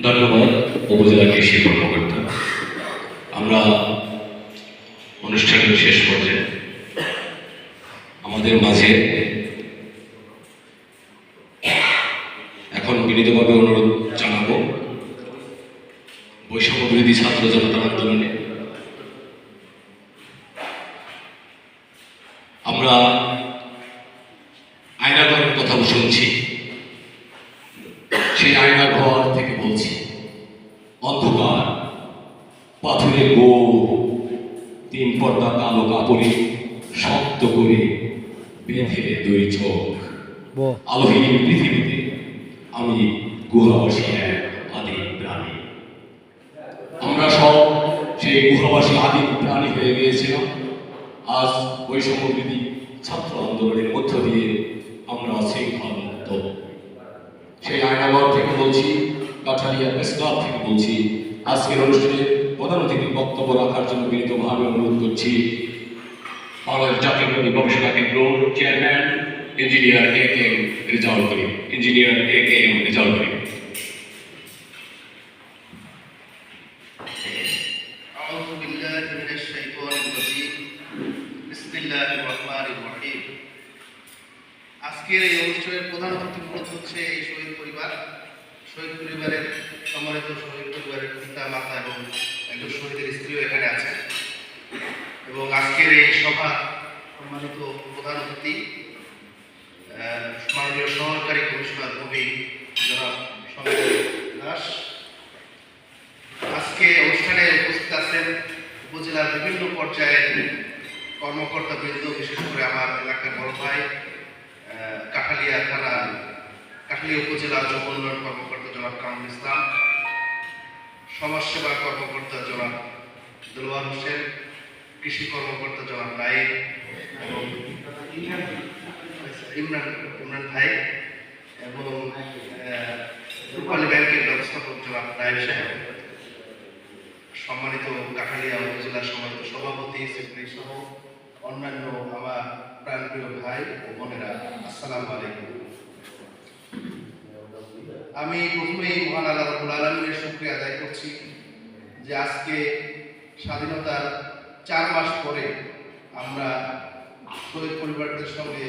ধন্যবাদ উপজেলা কৃষি কর্মকর্তা। আমরা অনুষ্ঠানের শেষ পর্যায়ে আমাদের মাঝে এখন বিনীতভাবে অনুরোধ জানাবো বৈষম্য বিরোধী ছাত্র জনতার আন্দোলনে আমরা আয়নাঘরের কথা শুনছি। সেই আয়নাঘর থেকে বলছি, অন্ধকার পাথুরে গো তিন পর্দা কালো কাপড়ে শক্ত করে বেঁধে দুই চোখ আলোহীন পৃথিবীতে আমি গুহাবাসী এক আদিম প্রাণী। আমরা সব সেই গুহাবাসী আদিম প্রাণী হয়ে গিয়েছিলাম। আজ বৈষম্য বিরোধী ছাত্র আন্দোলনের মধ্য দিয়ে আমরা শৃঙ্খল মুক্ত। সেই আয়নাঘর থেকে বলছি, কাঠালিয়া প্রেস ক্লাব থেকে বলছি, আজকের অনুষ্ঠানে প্রধান অতিথির বক্তব্য রাখার জন্য বিনীতভাবে অনুরোধ করছি বাংলাদেশ জাতীয় গবেষণা কেন্দ্র চেয়ারম্যান ইঞ্জিনিয়ার এ K M Rezaul Karim. Engineer এ কে এম রেজাউল করিম। আজকের এই অনুষ্ঠানের প্রধান অতিথি হচ্ছে এই শহীদ পরিবারের সম্মানিত শহীদ পরিবারের পিতা মাতা এবং একজন শহীদের স্ত্রীও এখানে আছে। এবং আজকের এই সভা সম্মানিত প্রধান অতিথি মাননীয় সহকারী কমিশনার কবি জনাব সমীর দাস। আজকে অনুষ্ঠানে উপস্থিত আছেন উপজেলার বিভিন্ন পর্যায়ের কর্মকর্তা বৃন্দ, বিশেষ করে আমার এলাকার বড় ভাই কাঠালিয়া থানা কাঠালিয়া উপজেলা যুব উন্নয়ন কর্মকর্তা জনাব কামরুল ইসলাম, সমাজসেবা কর্মকর্তা জনাব দেলোয়ার হোসেন, কৃষি কর্মকর্তা জনাব নাইম এবং ইমরান ভাই এবং রূপালী ব্যাংকের ব্যবস্থাপক জনাব নাইম সাহেব, সম্মানিত কাঠালিয়া উপজেলার সম্মানিত সভাপতি সেক্রেটারি সহ অন্যান্য আমার প্রাণপ্রিয় ভাই ও বোনেরা, আসসালামু আলাইকুম। আমি প্রথমেই মহান আল্লাহ রাব্বুল আলামিনের শুকরিয়া আদায় করছি যে আজকে স্বাধীনতার 4 মাস পরে আমরা শহীদ পরিবারদের সঙ্গে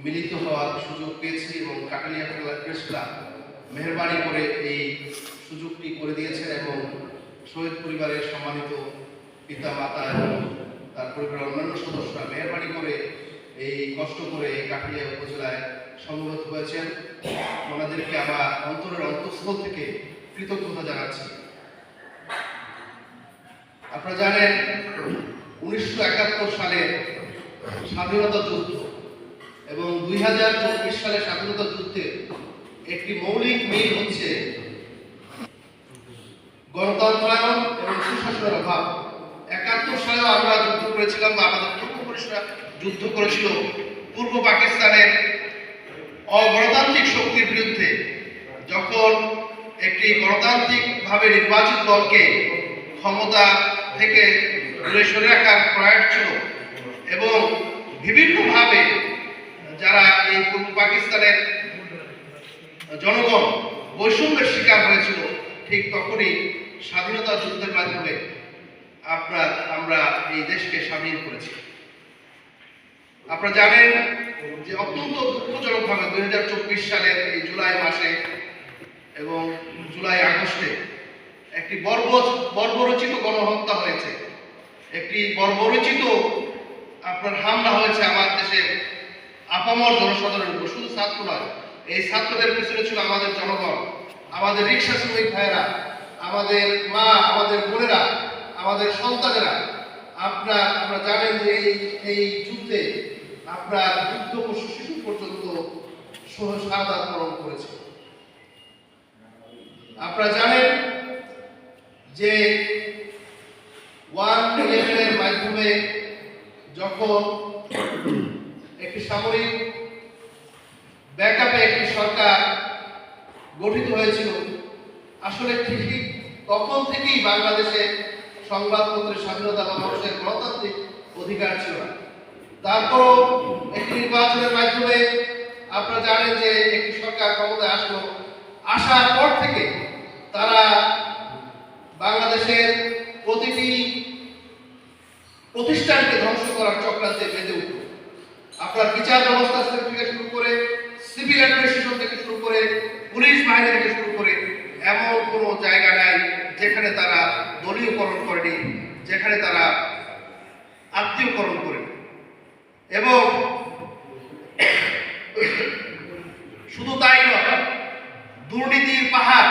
মিলিত হওয়ার সুযোগ পেয়েছি এবং কাঠালিয়া প্রেস ক্লাব মেহরবানি করে এই সুযোগটি করে দিয়েছেন এবং শহীদ পরিবারের সম্মানিত পিতা মাতা এবং তার পরিবারের অন্যান্য সদস্যরা মেহরবানি করে এই কষ্ট করে এই কাঠালিয়া উপজেলায় সমবেত হয়েছেন। ওনাদেরকে আমার অন্তরের অন্তঃস্থল থেকে কৃতজ্ঞতা জানাচ্ছি। আপনারা জানেন 1971 সালের স্বাধীনতা যুদ্ধ এবং 2024 সালের স্বাধীনতা যুদ্ধে একটি মৌলিক মিল হচ্ছে গণতন্ত্রায়ন এবং সুশাসনের অভাব। 71 সালেও আমরা যুদ্ধ করেছিলাম বা আমাদের পূর্বপুরুষরা যুদ্ধ করেছিল পূর্ব পাকিস্তানের অগণতান্ত্রিক শক্তির বিরুদ্ধে। যখন একটি গণতান্ত্রিকভাবে নির্বাচিত দলকে ক্ষমতা থেকে দূরে সরে রাখার প্রয়াস ছিল এবং বিভিন্নভাবে যারা এই পূর্ব পাকিস্তানের জনগণ বৈষম্যের শিকার হয়েছিল, ঠিক তখনই স্বাধীনতা যুদ্ধের মাধ্যমে আমরা এই দেশকে স্বাধীন করেছি। আপনারা জানেন যে অত্যন্ত দুঃখজনকভাবে 2024 সালের এই জুলাই মাসে এবং জুলাই আগস্টে একটি বর্বরচিত গণহত্যা হয়েছে, একটি বর্বরচিত হামলা হয়েছে আমার দেশের আপামর জনসাধারণের উপর। শুধু ছাত্র নয়, এই ছাত্রদের পিছনে ছিল আমাদের জনগণ, আমাদের রিক্সা শ্রমিক ভাইয়েরা, আমাদের মা, আমাদের বোনেরা, আমাদের সন্তানেরা। আপনারা জানেন যে এই যুদ্ধে আপনার যুদ্ধ শিশু পর্যন্ত শাহাদাত বরণ করেছে। আপনারা জানেন যে 111 এর মাধ্যমে যখন একটি সামরিক ব্যাকআপে একটি সরকার গঠিত হয়েছিল, আসলে ঠিক তখন থেকেই বাংলাদেশে সংবাদপত্রের স্বাধীনতা বা মানুষের গণতান্ত্রিক অধিকার ছিল না। তারপরও একটি নির্বাচনের মাধ্যমে আপনারা জানেন যে একটি সরকার ক্ষমতায় আসলো, আসার পর থেকে তারা জায়গা নেয় যেখানে তারা দলীয়করণ করেনি, যেখানে তারা আত্মীয়করণ করেনি। এবং শুধু তাই নয়, দুর্নীতির পাহাড়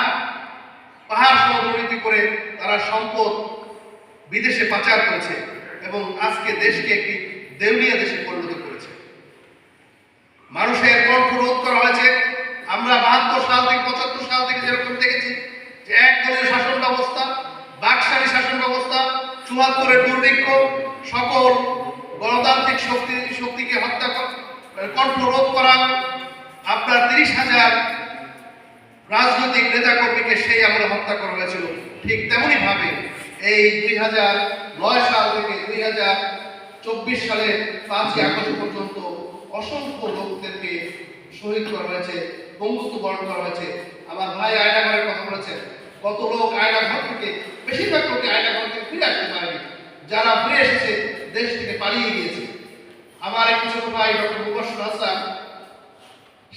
সহ দুর্নীতি করে তারা সম্পদ বিদেশে পাচার করেছে এবং আজকে দেশকে একটি দেউলিয়া দেশে পরিণত করেছে। মানুষের কণ্ঠ রোধ করা হয়েছে। আমরা 72 সাল থেকে 75 সাল থেকে যেরকম দেখেছি যে একদলীয় শাসন ব্যবস্থা, বাকশালী শাসন ব্যবস্থা, 74-এর দুর্ভিক্ষ, সকল গণতান্ত্রিক শক্তিকে হত্যা কণ্ঠ রোধ করা, আপনার 30,000 রাজনৈতিক নেতাকর্মীকে সেই আমলে হত্যা করা হয়েছিল। ঠিক তেমনি ভাবে এই 2009 সাল থেকে 2024 সালের 5ই আগস্ট পর্যন্ত অসংখ্য লোকদেরকে শহীদ করা হয়েছে, বঙ্গবন্ধু বরণ করা হয়েছে। আমার ভাই আয়নাঘরের কথা বলেছেন, কত লোক আয়নাঘর থেকে, বেশিরভাগ লোক আয়নাঘর থেকে ফিরে আসতে পারেনি, যারা ফিরে এসেছে দেশ থেকে পালিয়ে গিয়েছে। আমার এক ছোট ভাই ডক্টর মুবাশশির হাসান,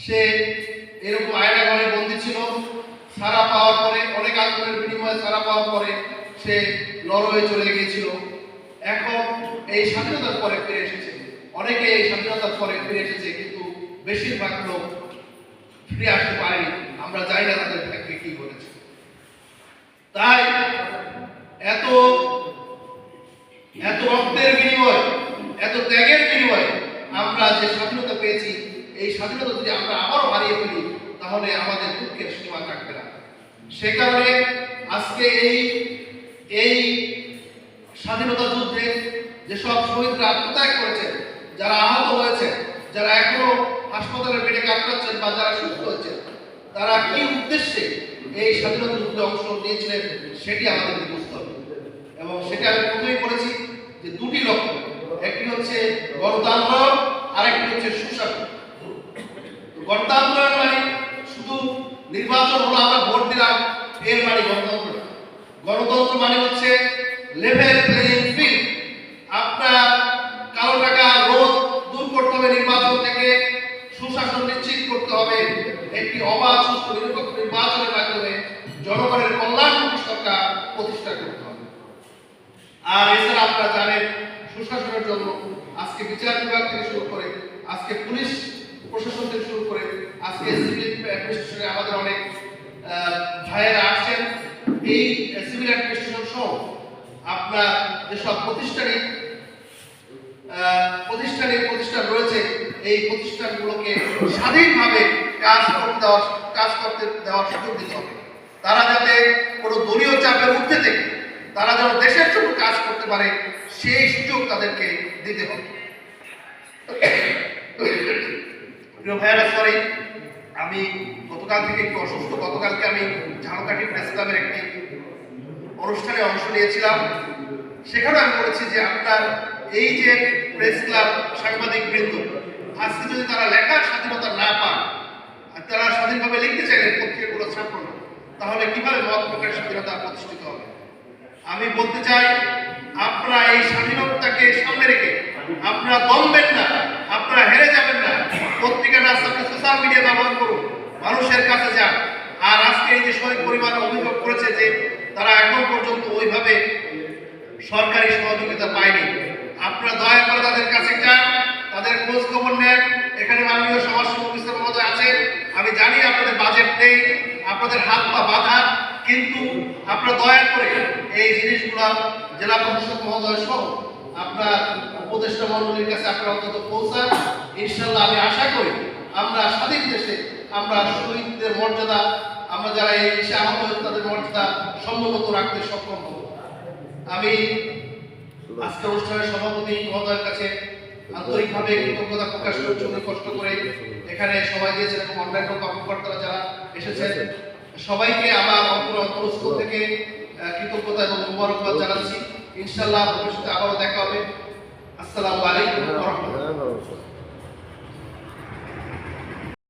সে এরকম আয়নাঘরে বন্দী ছিল। সারা পাওয়ার পরে, অনেক আন্দোলনের বিনিময়ে সারা পাওয়ার পরে সে নরওয়ে চলে গিয়েছিল। এখন এই স্বাধীনতার পরে ফিরে এসেছে। অনেকে এই স্বাধীনতার পরে ফিরে এসেছে, কিন্তু বেশিরভাগ লোক ফিরে আসতে পারেনি। আমরা জানি না তাদের ক্ষেত্রে কি ঘটেছে। তাই এত রক্তের বিনিময়, এত ত্যাগের বিনিময়ে আমরা যে স্বাধীনতা পেয়েছি, এই স্বাধীনতা যদি আমরা আবারও হারিয়ে ফেলি তাহলে আমাদের দুঃখের সীমা থাকবে না। সে কারণে আজকে এই স্বাধীনতা যুদ্ধে যেসব শহীদরা আত্মত্যাগ করেছেন, যারা আহত হয়েছে, যারা এখনো হাসপাতালের বেডে কাতরাচ্ছেন বা যারা সুস্থ হয়েছেন, তারা কি উদ্দেশ্যে এই স্বাধীনতা যুদ্ধে অংশ নিয়েছিলেন সেটি আমাদের বুঝতে হবে। এবং সেটা আমি প্রথমেই বলেছি যে দুটি লক্ষ্য, একটি হচ্ছে গণতন্ত্র, আরেকটি হচ্ছে সুশাসন। গণতন্ত্র মানে শুধু নির্বাচন হলো, আমরা ভোট দিলাম, এর মানে গণতন্ত্র না। গণতন্ত্র মানে হচ্ছে লেভেল প্লেইং ফিল্ড। আপনার কালো টাকা রোধ দূর করতে হবে নির্বাচন থেকে, সুশাসন নিশ্চিত করতে হবে, একটি অবাধ সুষ্ঠু নিরপেক্ষ নির্বাচনের মাধ্যমে জনগণের কল্যাণমুখী সরকার প্রতিষ্ঠা করতে হবে। আর এছাড়া আপনারা জানেন, সুশাসনের জন্য আজকে বিচার বিভাগ থেকে শুরু করে, আজকে পুলিশ প্রশাসন থেকে শুরু করে, আজকে সিভিল অ্যাডমিনিস্ট্রেশনে আমাদের অনেক ভাইয়েরা আসছেন। এই সিভিল অ্যাডমিনিস্ট্রেশন সহ আপনার যেসব প্রতিষ্ঠান রয়েছে, এই প্রতিষ্ঠানগুলোকে স্বাধীনভাবে কাজ করতে দেওয়ার সুযোগ দিতে হবে। তারা যাতে কোনো দলীয় চাপের ঊর্ধ্বে থেকে তারা যেন দেশের জন্য কাজ করতে পারে, সেই সুযোগ তাদেরকে দিতে হবে। প্রিয় ভাইয়েরা, সরি, আমি গতকাল থেকে একটু অসুস্থ। গতকালকে আমি ঝালকাঠি প্রেস ক্লাবের একটি অনুষ্ঠানে অংশ নিয়েছিলাম। সেখানে আমি বলেছি যে আপনার এই যে প্রেস ক্লাব সাংবাদিক বৃন্দ, আজকে যদি তারা লেখার স্বাধীনতা না পান, আর তারা স্বাধীনভাবে লিখতে চাইলেন, পত্রিকাগুলো ছাপল না, তাহলে কিভাবে মত প্রকাশের স্বাধীনতা প্রতিষ্ঠিত হবে? আমি বলতে চাই, আপনারা এই স্বাধীনতাকে সামনে রেখে আপনারা দমবেন না, আপনারা হেরে যাবেন না। পত্রিকাটা আজকে সোশ্যাল মিডিয়া ব্যবহার করুন, মানুষের কাছে যান। আর আজকে এই যে শহীদ পরিবার অভিযোগ করেছে যে তারা এখন পর্যন্ত ওইভাবে সরকারি সহযোগিতা পায়নি, আপনারা দয়া করে তাদের কাছে যান, তাদের খোঁজ খবর নেন। এখানে মাননীয় সমাজসেবক মহোদয় আছে, আমি জানি আপনাদের বাজেট নেই, আপনাদের হাত পা বাঁধা, কিন্তু আপনারা দয়া করে এই জিনিসগুলো জেলা প্রশাসক মহোদয় সহ আপনার উপদেষ্টা মণ্ডলীর কাছে আপনারা অন্তত পৌঁছান। ইনশাল্লাহ আমি আশা করি আমরা স্বাধীন দেশে আমরা শহীদদের মর্যাদা, আমরা যারা এই দেশে আহত হয়েছে তাদের মর্যাদা সম্ভবত রাখতে সক্ষম হব। আমি আজকে অনুষ্ঠানের সভাপতি মহোদয়ের কাছে আন্তরিকভাবে কৃতজ্ঞতা প্রকাশ করছি। উনি কষ্ট করে এখানে সময় দিয়েছেন এবং অন্যান্য কর্মকর্তারা যারা এসেছেন, সবাইকে আমার অন্তরস্থল থেকে কৃতজ্ঞতা এবং মোবারকবাদ জানাচ্ছি। ইনশাআল্লাহ ভবিষ্যতে আবারও দেখা হবে। আসসালামু আলাইকুম ওয়া রাহমাতুল্লাহ।